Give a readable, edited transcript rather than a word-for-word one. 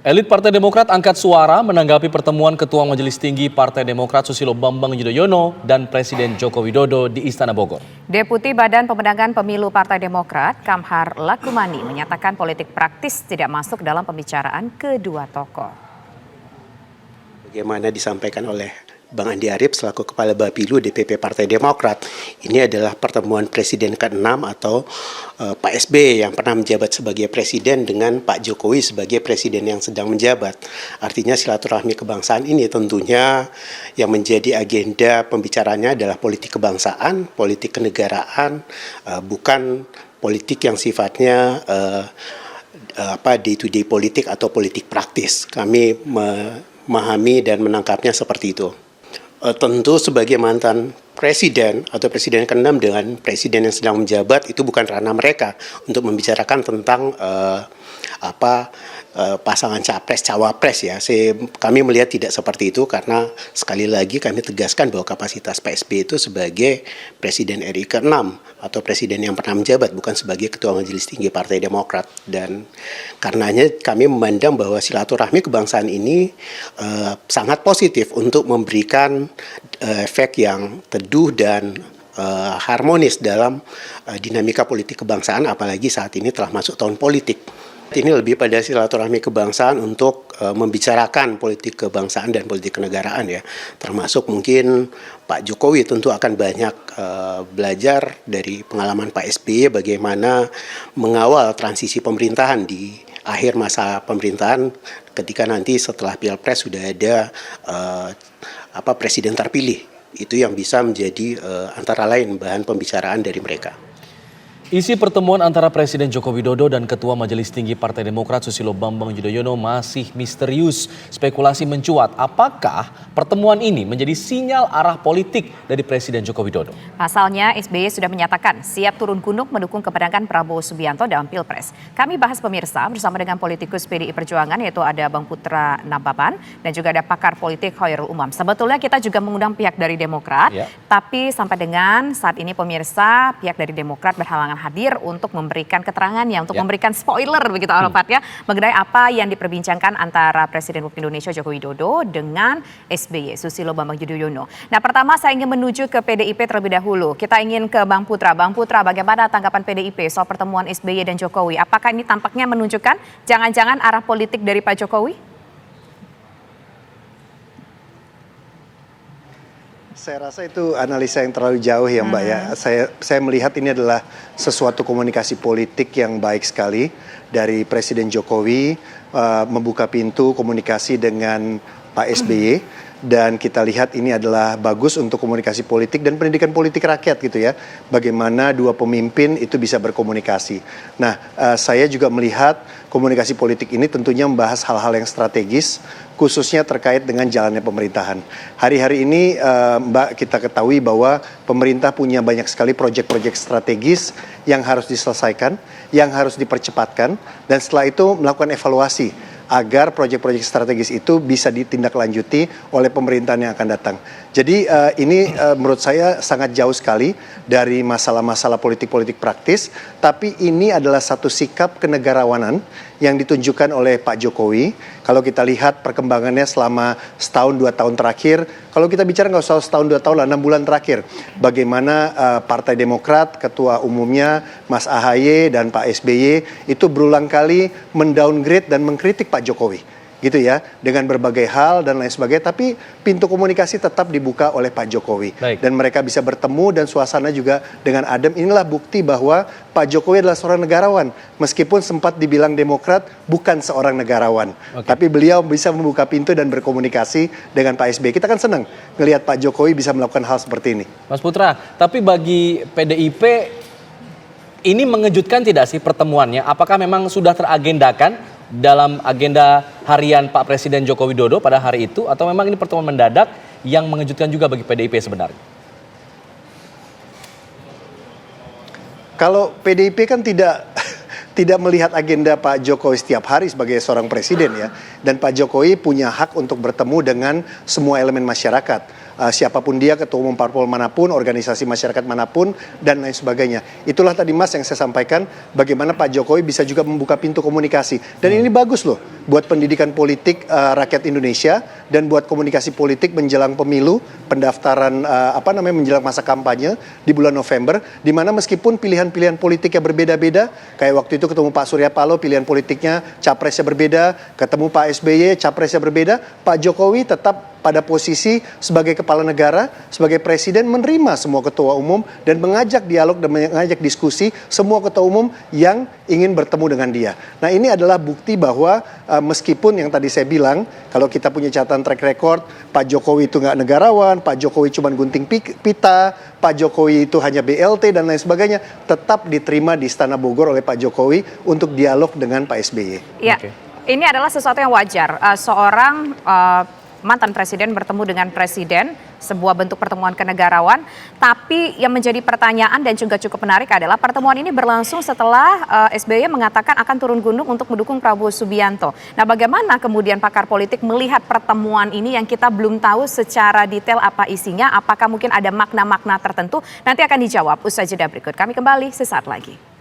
Elit Partai Demokrat angkat suara menanggapi pertemuan Ketua Majelis Tinggi Partai Demokrat Susilo Bambang Yudhoyono dan Presiden Joko Widodo di Istana Bogor. Deputi Badan Pemenangan Pemilu Partai Demokrat, Kamhar Lakumani, menyatakan politik praktis tidak masuk dalam pembicaraan kedua tokoh. Bagaimana disampaikan oleh Bang Andi Arief selaku Kepala Bapilu DPP Partai Demokrat, ini adalah pertemuan Presiden ke-6 atau Pak SBY yang pernah menjabat sebagai Presiden dengan Pak Jokowi sebagai Presiden yang sedang menjabat. Artinya silaturahmi kebangsaan ini tentunya yang menjadi agenda pembicaranya adalah politik kebangsaan, politik kenegaraan, bukan politik yang sifatnya day-to-day politik atau politik praktis. Kami memahami dan menangkapnya seperti itu. Tentu sebagai mantan presiden atau presiden ke-6 dengan presiden yang sedang menjabat itu bukan ranah mereka untuk membicarakan tentang pasangan capres cawapres ya. Kami melihat tidak seperti itu karena sekali lagi kami tegaskan bahwa kapasitas Pak SBY itu sebagai presiden RI ke-6 atau presiden yang pernah menjabat, bukan sebagai ketua Majelis Tinggi Partai Demokrat. Dan karenanya kami memandang bahwa silaturahmi kebangsaan ini sangat positif untuk memberikan efek yang teduh dan harmonis dalam dinamika politik kebangsaan, apalagi saat ini telah masuk tahun politik. Ini lebih pada silaturahmi kebangsaan untuk membicarakan politik kebangsaan dan politik kenegaraan ya. Termasuk mungkin Pak Jokowi tentu akan banyak belajar dari pengalaman Pak SBY bagaimana mengawal transisi pemerintahan di akhir masa pemerintahan ketika nanti setelah Pilpres sudah ada presiden terpilih. Itu yang bisa menjadi antara lain bahan pembicaraan dari mereka. Isi pertemuan antara Presiden Joko Widodo dan Ketua Majelis Tinggi Partai Demokrat Susilo Bambang Yudhoyono masih misterius. Spekulasi mencuat, apakah pertemuan ini menjadi sinyal arah politik dari Presiden Joko Widodo? Pasalnya, SBY sudah menyatakan siap turun gunung mendukung kemenangan Prabowo Subianto dalam Pilpres. Kami bahas pemirsa bersama dengan politikus PDI Perjuangan, yaitu ada Bang Putra Nababan dan juga ada pakar politik Khairul Umam. Sebetulnya kita juga mengundang pihak dari Demokrat, tapi sampai dengan saat ini pemirsa, pihak dari Demokrat berhalangan hadir untuk memberikan keterangannya, untuk memberikan spoiler begitu Alfat ya, mengenai apa yang diperbincangkan antara Presiden Republik Indonesia Joko Widodo dengan SBY Susilo Bambang Yudhoyono. Nah, pertama saya ingin menuju ke PDIP terlebih dahulu. Kita ingin ke Bang Putra. Bang Putra, bagaimana tanggapan PDIP soal pertemuan SBY dan Jokowi? Apakah ini tampaknya menunjukkan jangan-jangan arah politik dari Pak Jokowi? Saya rasa itu analisa yang terlalu jauh ya Mbak ya. Saya melihat ini adalah sesuatu komunikasi politik yang baik sekali dari Presiden Jokowi membuka pintu komunikasi dengan Pak SBY. Dan kita lihat ini adalah bagus untuk komunikasi politik dan pendidikan politik rakyat gitu ya. Bagaimana dua pemimpin itu bisa berkomunikasi. Nah, saya juga melihat komunikasi politik ini tentunya membahas hal-hal yang strategis, khususnya terkait dengan jalannya pemerintahan. Hari-hari ini Mbak, kita ketahui bahwa pemerintah punya banyak sekali proyek-proyek strategis yang harus diselesaikan, yang harus dipercepatkan, dan setelah itu melakukan evaluasi agar proyek-proyek strategis itu bisa ditindaklanjuti oleh pemerintahan yang akan datang. Jadi ini menurut saya sangat jauh sekali dari masalah-masalah politik-politik praktis, tapi ini adalah satu sikap kenegarawanan yang ditunjukkan oleh Pak Jokowi. Kalau kita lihat perkembangannya selama setahun 2 tahun terakhir, kalau kita bicara nggak usah setahun 2 tahun lah, 6 bulan terakhir, bagaimana Partai Demokrat, Ketua Umumnya Mas AHY dan Pak SBY itu berulang kali mendowngrade dan mengkritik Pak Jokowi. Gitu ya, dengan berbagai hal dan lain sebagainya, tapi pintu komunikasi tetap dibuka oleh Pak Jokowi. Dan mereka bisa bertemu dan suasana juga dengan adem. Inilah bukti bahwa Pak Jokowi adalah seorang negarawan, meskipun sempat dibilang Demokrat bukan seorang negarawan. Tapi beliau bisa membuka pintu dan berkomunikasi dengan Pak SBY. Kita kan senang ngelihat Pak Jokowi bisa melakukan hal seperti ini. Mas Putra, tapi bagi PDIP ini mengejutkan tidak sih pertemuannya? Apakah memang sudah teragendakan dalam agenda harian Pak Presiden Joko Widodo pada hari itu, atau memang ini pertemuan mendadak yang mengejutkan juga bagi PDIP sebenarnya? Kalau PDIP kan tidak melihat agenda Pak Jokowi setiap hari sebagai seorang presiden ya, dan Pak Jokowi punya hak untuk bertemu dengan semua elemen masyarakat. siapapun dia, ketua umum parpol manapun, organisasi masyarakat manapun, dan lain sebagainya. Itulah tadi Mas yang saya sampaikan, bagaimana Pak Jokowi bisa juga membuka pintu komunikasi. Dan ini bagus loh buat pendidikan politik rakyat Indonesia dan buat komunikasi politik menjelang pemilu, pendaftaran menjelang masa kampanye di bulan November, di mana meskipun pilihan-pilihan politiknya berbeda-beda, kayak waktu itu ketemu Pak Surya Paloh, pilihan politiknya capresnya berbeda, ketemu Pak SBY, capresnya berbeda, Pak Jokowi tetap pada posisi sebagai kepala negara, sebagai presiden menerima semua ketua umum dan mengajak dialog dan mengajak diskusi semua ketua umum yang ingin bertemu dengan dia. Nah, ini adalah bukti bahwa meskipun yang tadi saya bilang, kalau kita punya catatan track record, Pak Jokowi itu nggak negarawan, Pak Jokowi cuma gunting pita, Pak Jokowi itu hanya BLT dan lain sebagainya, tetap diterima di Istana Bogor oleh Pak Jokowi untuk dialog dengan Pak SBY. Ya, ini adalah sesuatu yang wajar. Seorang mantan presiden bertemu dengan presiden, sebuah bentuk pertemuan kenegarawan. Tapi yang menjadi pertanyaan dan juga cukup menarik adalah pertemuan ini berlangsung setelah SBY mengatakan akan turun gunung untuk mendukung Prabowo Subianto. Nah, bagaimana kemudian pakar politik melihat pertemuan ini yang kita belum tahu secara detail apa isinya, apakah mungkin ada makna-makna tertentu? Nanti akan dijawab usai jeda berikut. Kami kembali sesaat lagi.